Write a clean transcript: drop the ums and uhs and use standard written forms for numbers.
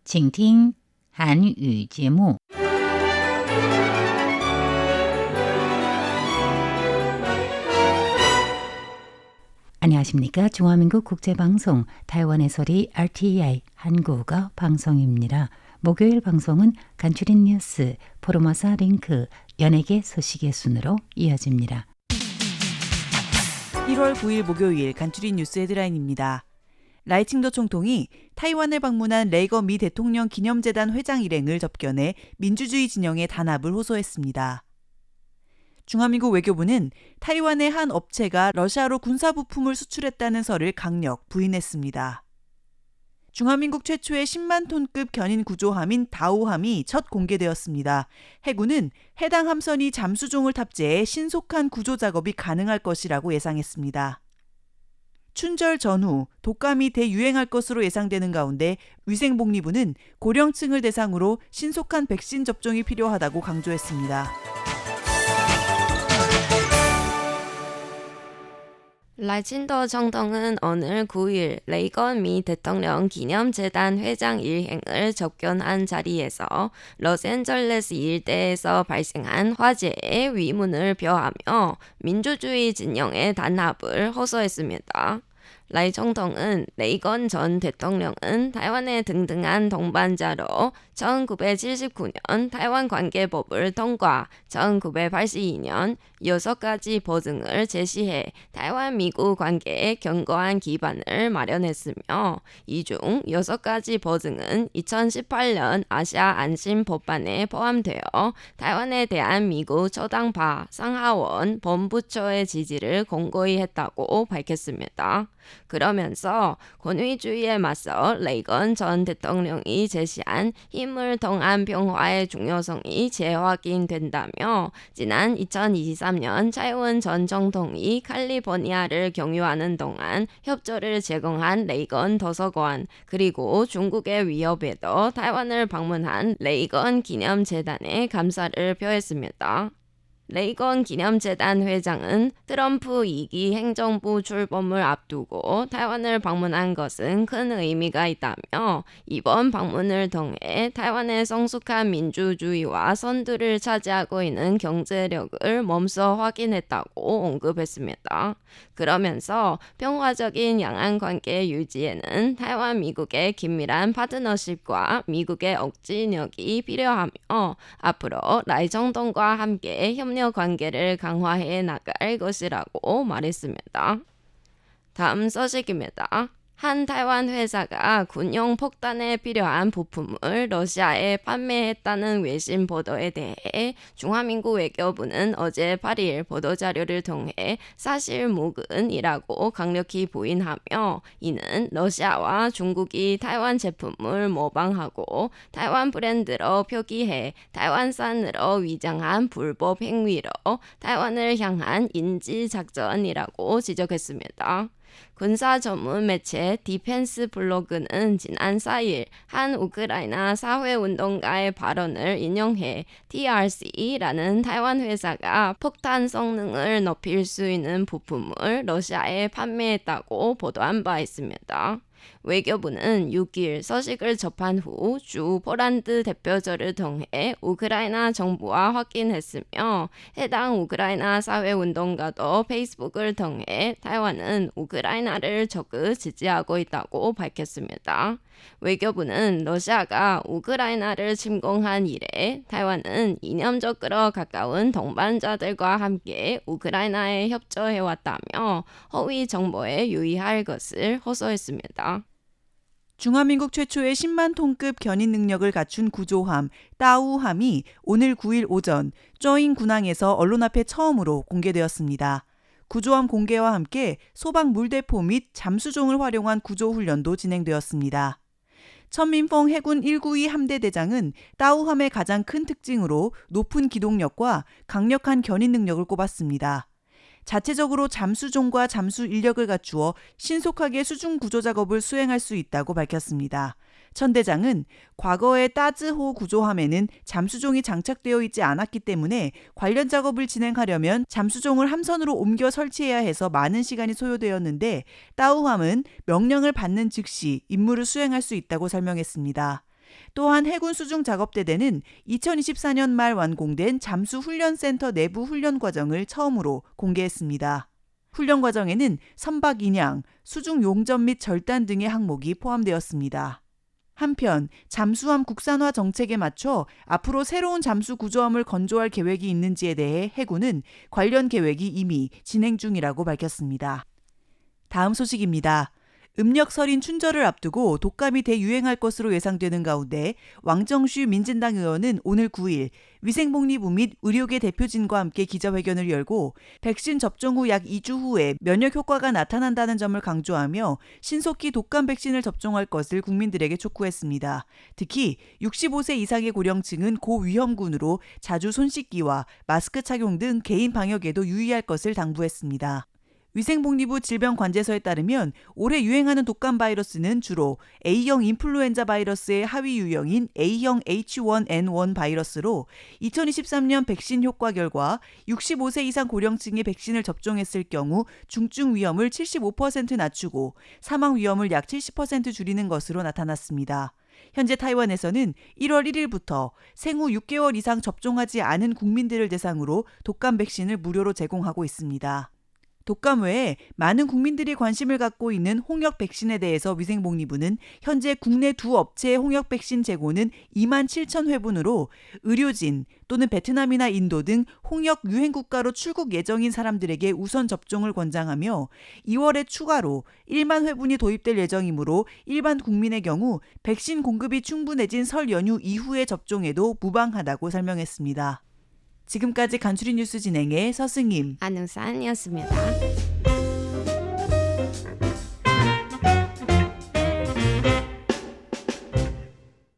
请听韩语节目。 안녕하십니까? 중화민국 국제방송 타이완의 소리 RTI 한국어 방송입니다. 목요일 방송은 간추린 뉴스, 포르마사 링크, 연예계 소식의 순으로 이어집니다. 1월 9일 목요일 간추린 뉴스 헤드라인입니다. 라이칭더 총통이 타이완을 방문한 레이건 미 대통령 기념재단 회장 일행을 접견해 민주주의 진영의 단합을 호소했습니다. 중화민국 외교부는 타이완의 한 업체가 러시아로 군사부품을 수출했다는 설을 강력 부인했습니다. 중화민국 최초의 10만 톤급 견인 구조함인 다오함이 첫 공개되었습니다. 해군은 해당 함선이 잠수종을 탑재해 신속한 구조 작업이 가능할 것이라고 예상했습니다. 춘절 전후 독감이 대유행할 것으로 예상되는 가운데 위생복리부는 고령층을 대상으로 신속한 백신 접종이 필요하다고 강조했습니다. 라이칭더 총통은 오늘 9일 레이건 미 대통령 기념재단 회장 일행을 접견한 자리에서 로스앤젤레스 일대에서 발생한 화재의 위문을 표하며 민주주의 진영의 단합을 호소했습니다. 라이 총통은 레이건 전 대통령은 타이완의 등등한 동반자로 1979년 타이완 관계법을 통과, 1982년 6가지 보증을 제시해 타이완 미국 관계에 견고한 기반을 마련했으며 이 중 6가지 보증은 2018년 아시아 안심 법안에 포함되어 타이완에 대한 미국 초당파 상하원 본부처의 지지를 공고히 했다고 밝혔습니다. 그러면서 권위주의에 맞서 레이건 전 대통령이 제시한 힘을 통한 평화의 중요성이 재확인된다며 지난 2023년 차이원 전 총통이 캘리포니아를 경유하는 동안 협조를 제공한 레이건 도서관 그리고 중국의 위협에도 타이완을 방문한 레이건 기념재단에 감사를 표했습니다. 레이건 기념재단 회장은 트럼프 2기 행정부 출범을 앞두고 타이완을 방문한 것은 큰 의미가 있다며 이번 방문을 통해 타이완의 성숙한 민주주의와 선두를 차지하고 있는 경제력을 몸소 확인했다고 언급했습니다. 그러면서 평화적인 양안 관계 유지에는 타이완 미국의 긴밀한 파트너십과 미국의 억지력이 필요하며 앞으로 라이 총통과 함께 협력 관계를 강화해 나갈 것이라고 말했습니다. 다음 소식입니다. 한 타이완 회사가 군용 폭탄에 필요한 부품을 러시아에 판매했다는 외신 보도에 대해 중화민국 외교부는 어제 8일 보도자료를 통해 사실무근이라고 강력히 부인하며 이는 러시아와 중국이 타이완 제품을 모방하고 타이완 브랜드로 표기해 타이완산으로 위장한 불법 행위로 타이완을 향한 인지작전이라고 지적했습니다. 군사 전문 매체 디펜스 블로그는 지난 4일 한 우크라이나 사회운동가의 발언을 인용해 TRC라는 타이완 회사가 폭탄 성능을 높일 수 있는 부품을 러시아에 판매했다고 보도한 바 있습니다. 외교부는 6일 소식을 접한 후 주 폴란드 대표절을 통해 우크라이나 정부와 확인했으며 해당 우크라이나 사회운동가도 페이스북을 통해 타이완은 우크라이나를 적극 지지하고 있다고 밝혔습니다. 외교부는 러시아가 우크라이나를 침공한 이래 타이완은 이념적으로 가까운 동반자들과 함께 우크라이나에 협조해왔다며 허위 정보에 유의할 것을 호소했습니다. 중화민국 최초의 10만 톤급 견인 능력을 갖춘 구조함 따우함이 오늘 9일 오전 쩌잉 군항에서 언론 앞에 처음으로 공개되었습니다. 구조함 공개와 함께 소방 물대포 및 잠수종을 활용한 구조훈련도 진행되었습니다. 천민펑 해군 192 함대 대장은 따우함의 가장 큰 특징으로 높은 기동력과 강력한 견인 능력을 꼽았습니다. 자체적으로 잠수종과 잠수 인력을 갖추어 신속하게 수중 구조 작업을 수행할 수 있다고 밝혔습니다. 천 대장은 과거의 따즈호 구조함에는 잠수종이 장착되어 있지 않았기 때문에 관련 작업을 진행하려면 잠수종을 함선으로 옮겨 설치해야 해서 많은 시간이 소요되었는데 따우함은 명령을 받는 즉시 임무를 수행할 수 있다고 설명했습니다. 또한 해군 수중 작업대대는 2024년 말 완공된 잠수훈련센터 내부 훈련 과정을 처음으로 공개했습니다. 훈련 과정에는 선박 인양, 수중 용접 및 절단 등의 항목이 포함되었습니다. 한편 잠수함 국산화 정책에 맞춰 앞으로 새로운 잠수 구조함을 건조할 계획이 있는지에 대해 해군은 관련 계획이 이미 진행 중이라고 밝혔습니다. 다음 소식입니다. 음력 설인 춘절을 앞두고 독감이 대유행할 것으로 예상되는 가운데 왕정슈 민진당 의원은 오늘 9일 위생복리부 및 의료계 대표진과 함께 기자회견을 열고 백신 접종 후 약 2주 후에 면역 효과가 나타난다는 점을 강조하며 신속히 독감 백신을 접종할 것을 국민들에게 촉구했습니다. 특히 65세 이상의 고령층은 고위험군으로 자주 손 씻기와 마스크 착용 등 개인 방역에도 유의할 것을 당부했습니다. 위생복리부 질병관제서에 따르면 올해 유행하는 독감 바이러스는 주로 A형 인플루엔자 바이러스의 하위 유형인 A형 H1N1 바이러스로 2023년 백신 효과 결과 65세 이상 고령층의 백신을 접종했을 경우 중증 위험을 75% 낮추고 사망 위험을 약 70% 줄이는 것으로 나타났습니다. 현재 타이완에서는 1월 1일부터 생후 6개월 이상 접종하지 않은 국민들을 대상으로 독감 백신을 무료로 제공하고 있습니다. 독감 외에 많은 국민들이 관심을 갖고 있는 홍역 백신에 대해서 위생복리부는 현재 국내 두 업체의 홍역 백신 재고는 2만 7천 회분으로 의료진 또는 베트남이나 인도 등 홍역 유행 국가로 출국 예정인 사람들에게 우선 접종을 권장하며 2월에 추가로 1만 회분이 도입될 예정이므로 일반 국민의 경우 백신 공급이 충분해진 설 연휴 이후의 접종에도 무방하다고 설명했습니다. 지금까지 간추린 뉴스 진행의 서승임, 안흥산이었습니다.